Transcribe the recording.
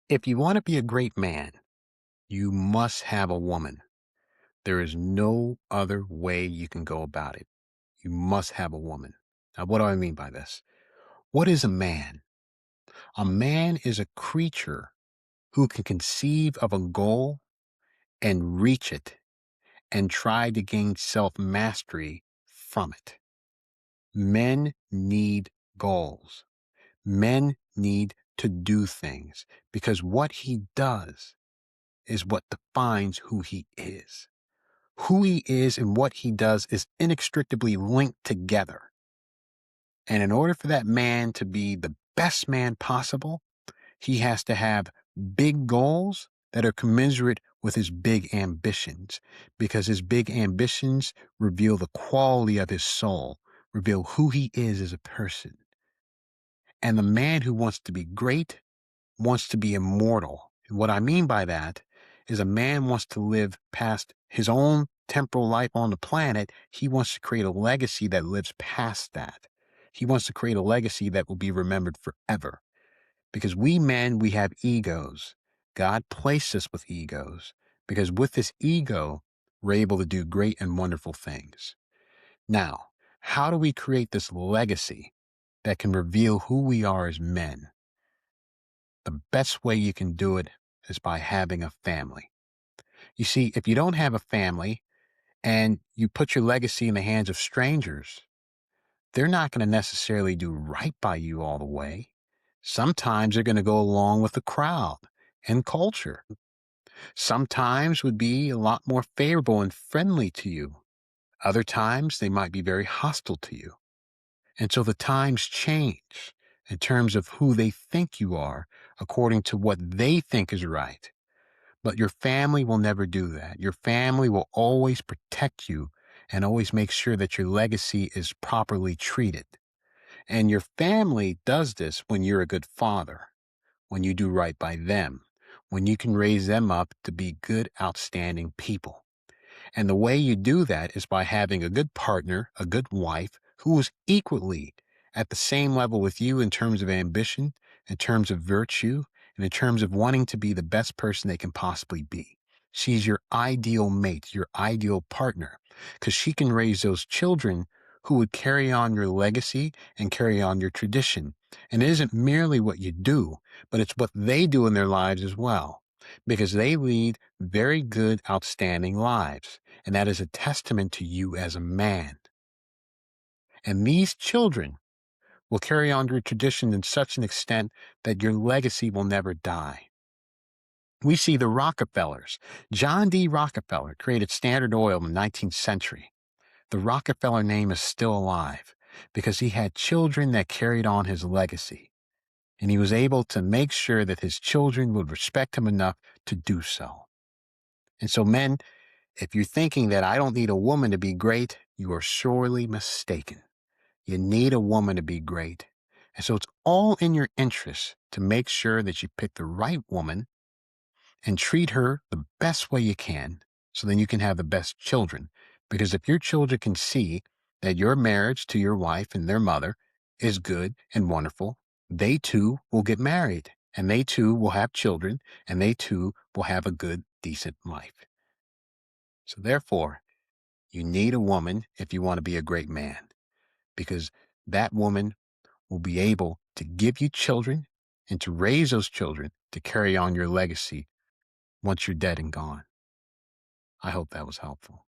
If you want to be a great man, you must have a woman. There is no other way you can go about it. You must have a woman. Now, what do I mean by this? What is a man? A man is a creature who can conceive of a goal and reach it and try to gain self mastery from it. Men need goals. Men need to do things because what he does is what defines who he is. Who he is and what he does is inextricably linked together. And in order for that man to be the best man possible, he has to have big goals that are commensurate with his big ambitions, because his big ambitions reveal the quality of his soul, reveal who he is as a person. And the man who wants to be great wants to be immortal. And what I mean by that is a man wants to live past his own temporal life on the planet. He wants to create a legacy that lives past that. He wants to create a legacy that will be remembered forever. Because we men, we have egos. God placed us with egos because with this ego, we're able to do great and wonderful things. Now, how do we create this legacy that can reveal who we are as men? The best way you can do it is by having a family. You see, if you don't have a family and you put your legacy in the hands of strangers, they're not going to necessarily do right by you all the way. Sometimes they're going to go along with the crowd and culture. Sometimes would be a lot more favorable and friendly to you. Other times they might be very hostile to you. And so the times change in terms of who they think you are according to what they think is right. But your family will never do that. Your family will always protect you and always make sure that your legacy is properly treated. And your family does this when you're a good father, when you do right by them, when you can raise them up to be good, outstanding people. And the way you do that is by having a good partner, a good wife who is equally at the same level with you in terms of ambition, in terms of virtue, and in terms of wanting to be the best person they can possibly be. She's your ideal mate, your ideal partner, because she can raise those children who would carry on your legacy and carry on your tradition. And it isn't merely what you do, but it's what they do in their lives as well, because they lead very good, outstanding lives. And that is a testament to you as a man. And these children will carry on your tradition in such an extent that your legacy will never die. We see the Rockefellers. John D. Rockefeller created Standard Oil in the 19th century. The Rockefeller name is still alive because he had children that carried on his legacy. And he was able to make sure that his children would respect him enough to do so. And so, men, if you're thinking that I don't need a woman to be great, you are sorely mistaken. You need a woman to be great. And so it's all in your interest to make sure that you pick the right woman and treat her the best way you can so then you can have the best children. Because if your children can see that your marriage to your wife and their mother is good and wonderful, they too will get married and they too will have children and they too will have a good, decent life. So therefore, you need a woman if you want to be a great man, because that woman will be able to give you children and to raise those children to carry on your legacy once you're dead and gone. I hope that was helpful.